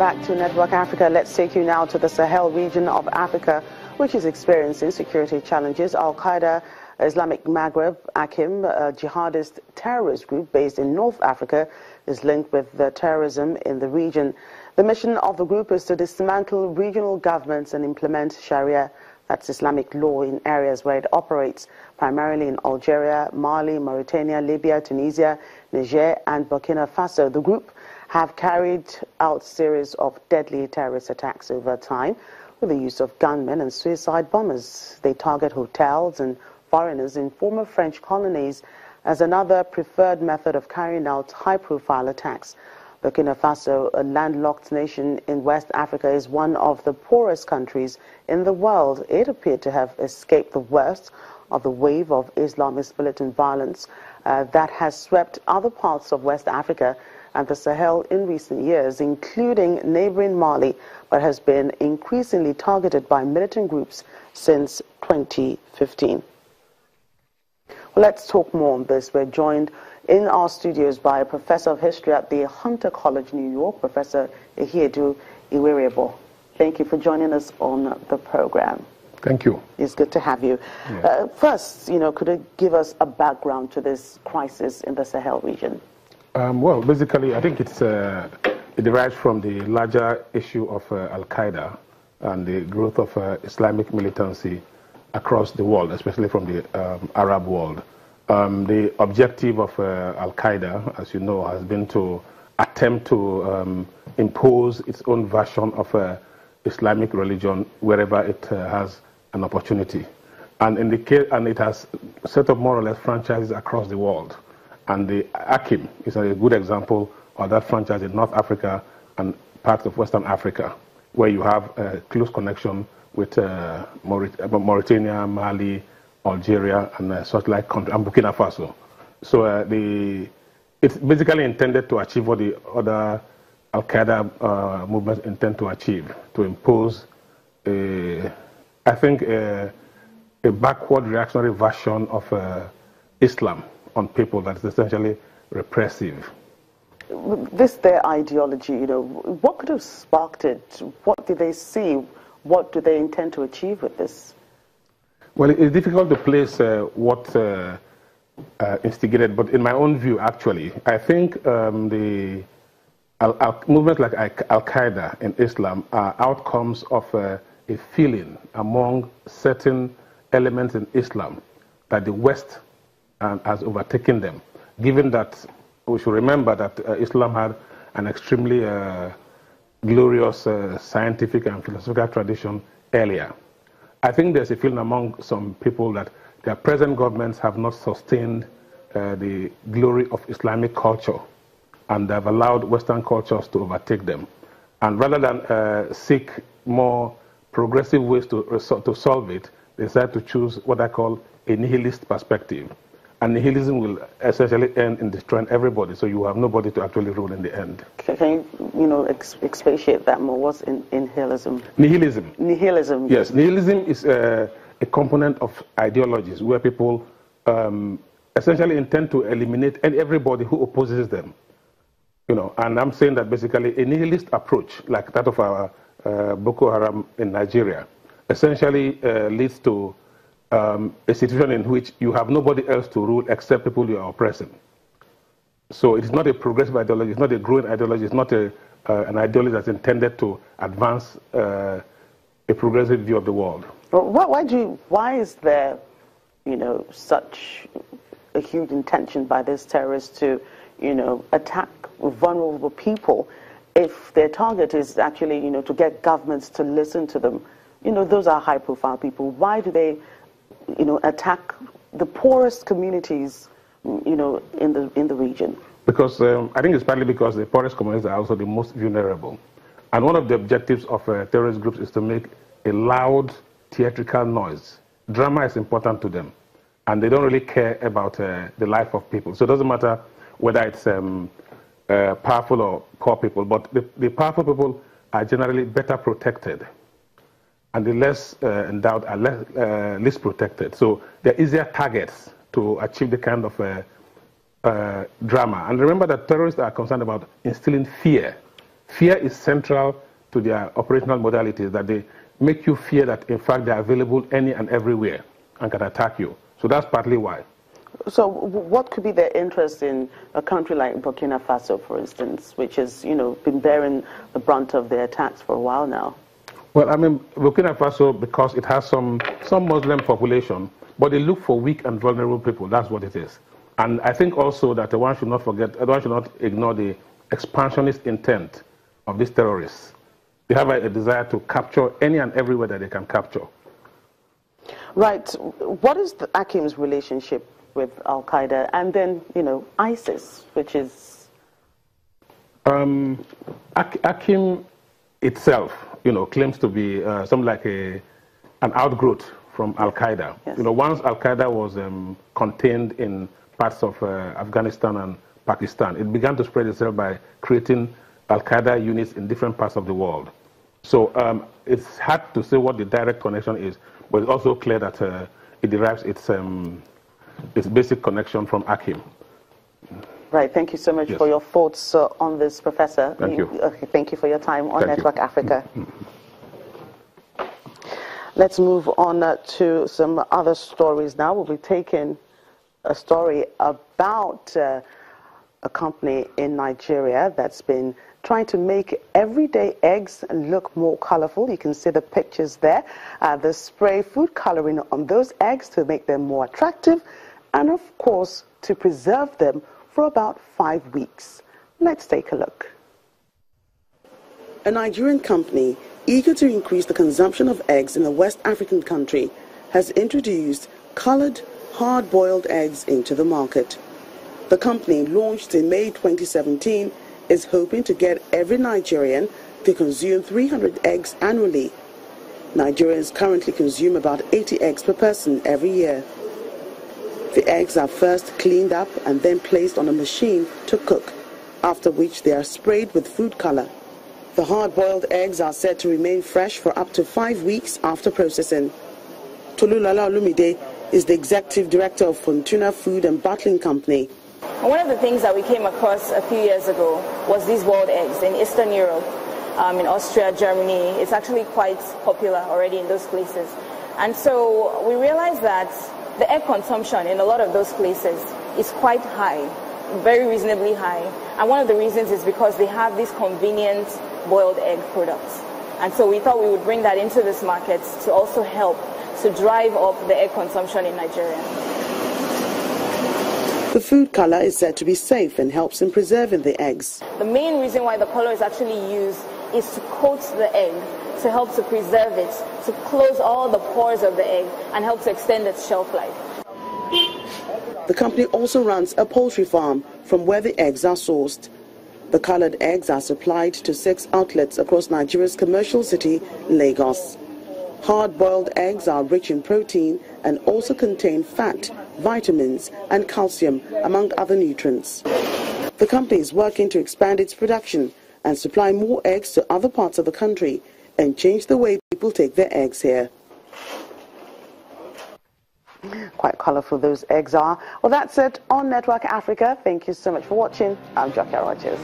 back to Network Africa. Let's take you now to the Sahel region of Africa, which is experiencing security challenges. Al-Qaeda, Islamic Maghreb, AQIM, a jihadist terrorist group based in North Africa, is linked with the terrorism in the region. The mission of the group is to dismantle regional governments and implement Sharia, that's Islamic law, in areas where it operates, primarily in Algeria, Mali, Mauritania, Libya, Tunisia, Niger, and Burkina Faso. The group have carried out a series of deadly terrorist attacks over time with the use of gunmen and suicide bombers. They target hotels and foreigners in former French colonies as another preferred method of carrying out high-profile attacks. Burkina Faso, a landlocked nation in West Africa, is one of the poorest countries in the world. It appeared to have escaped the worst of the wave of Islamist militant violence that has swept other parts of West Africa and the Sahel in recent years, including neighboring Mali, but has been increasingly targeted by militant groups since 2015. Well, let's talk more on this. We're joined in our studios by a professor of history at the Hunter College, New York, Professor Ihiedu Iweriabo. Thank you for joining us on the program. Thank you. It's good to have you. Yeah. First, could you give us a background to this crisis in the Sahel region? Well, basically, I think it derives from the larger issue of Al-Qaeda and the growth of Islamic militancy across the world, especially from the Arab world. The objective of Al-Qaeda, as you know, has been to attempt to impose its own version of Islamic religion wherever it has an opportunity. And it has set up more or less franchises across the world. And the AQIM is a good example of that franchise in North Africa and parts of Western Africa, where you have a close connection with Mauritania, Mali, Algeria, and such like countries, and Burkina Faso. So it's basically intended to achieve what the other Al-Qaeda movements intend to achieve, to impose, I think, a backward reactionary version of Islam on people that is essentially repressive. This their ideology, what could have sparked it? What did they see? What do they intend to achieve with this? Well, it's difficult to place what instigated, but in my own view, actually, I think the movements like Al-Qaeda in Islam are outcomes of a feeling among certain elements in Islam that the West has overtaken them, given that we should remember that Islam had an extremely glorious scientific and philosophical tradition earlier. I think there's a feeling among some people that their present governments have not sustained the glory of Islamic culture, and they've allowed Western cultures to overtake them. And rather than seek more progressive ways to solve it, they decide to choose what I call a nihilist perspective. And nihilism will essentially end in destroying everybody, so you have nobody to actually rule in the end. Can you, expatiate that more? What's in nihilism? Nihilism. Nihilism. Yes, nihilism is a component of ideologies where people essentially intend to eliminate everybody who opposes them. And I'm saying that basically a nihilist approach, like that of our Boko Haram in Nigeria, essentially leads to a situation in which you have nobody else to rule except people you are oppressing. So it's not a progressive ideology, it's not a growing ideology, it's not an ideology that's intended to advance a progressive view of the world. Well, why is there, such a huge intention by these terrorists to, attack vulnerable people if their target is actually, to get governments to listen to them? Those are high-profile people. Why do they attack the poorest communities, in the region? Because I think it's partly because the poorest communities are also the most vulnerable. And one of the objectives of terrorist groups is to make a loud theatrical noise. Drama is important to them, and they don't really care about the life of people. So it doesn't matter whether it's powerful or poor people, but the powerful people are generally better protected, and the less endowed are least protected. So they're easier targets to achieve the kind of drama. And remember that terrorists are concerned about instilling fear Fear is central to their operational modalities, that they make you fear that, in fact, they are available any and everywhere and can attack you. So that's partly why. So what could be their interest in a country like Burkina Faso, for instance, which has, been bearing the brunt of their attacks for a while now? Well, I mean, Burkina Faso, because it has some Muslim population, but they look for weak and vulnerable people. That's what it is. And I think also that one should not ignore the expansionist intent of these terrorists. They have a desire to capture any and everywhere that they can capture. Right. What is Akim's relationship with Al-Qaeda and then, ISIS, which is... Akim itself, claims to be something like an outgrowth from Al-Qaeda. Yes. Once Al-Qaeda was contained in parts of Afghanistan and Pakistan, it began to spread itself by creating Al-Qaeda units in different parts of the world. So it's hard to say what the direct connection is, but it's also clear that it derives its basic connection from Akim. Right. Thank you so much for your thoughts on this, Professor. Thank you. Okay, thank you for your time on Network Africa. Let's move on to some other stories now. We'll be taking a story about a company in Nigeria that's been trying to make everyday eggs look more colorful. You can see the pictures there. They spray food coloring on those eggs to make them more attractive and, of course, to preserve them for about 5 weeks. Let's take a look. A Nigerian company eager to increase the consumption of eggs in a West African country has introduced colored, hard-boiled eggs into the market. The company, launched in May 2017, is hoping to get every Nigerian to consume 300 eggs annually. Nigerians currently consume about 80 eggs per person every year. The eggs are first cleaned up and then placed on a machine to cook, after which they are sprayed with food color. The hard-boiled eggs are said to remain fresh for up to 5 weeks after processing. Tolulala Olumide is the executive director of Fortuna Food and Bottling Company. One of the things that we came across a few years ago was these boiled eggs in Eastern Europe, in Austria, Germany. It's actually quite popular already in those places. And so we realized that the egg consumption in a lot of those places is quite high, very reasonably high. And one of the reasons is because they have these convenient boiled egg products. And so we thought we would bring that into this market to also help to drive up the egg consumption in Nigeria. The food color is said to be safe and helps in preserving the eggs. The main reason why the color is actually used is to coat the egg, to help to preserve it, to close all the pores of the egg and help to extend its shelf life. The company also runs a poultry farm from where the eggs are sourced. The colored eggs are supplied to 6 outlets across Nigeria's commercial city, Lagos. Hard-boiled eggs are rich in protein and also contain fat, vitamins and calcium, among other nutrients. The company is working to expand its production and supply more eggs to other parts of the country and change the way people take their eggs here. Quite colorful those eggs are. Well, that's it on Network Africa. Thank you so much for watching. I'm Jackie Rogers.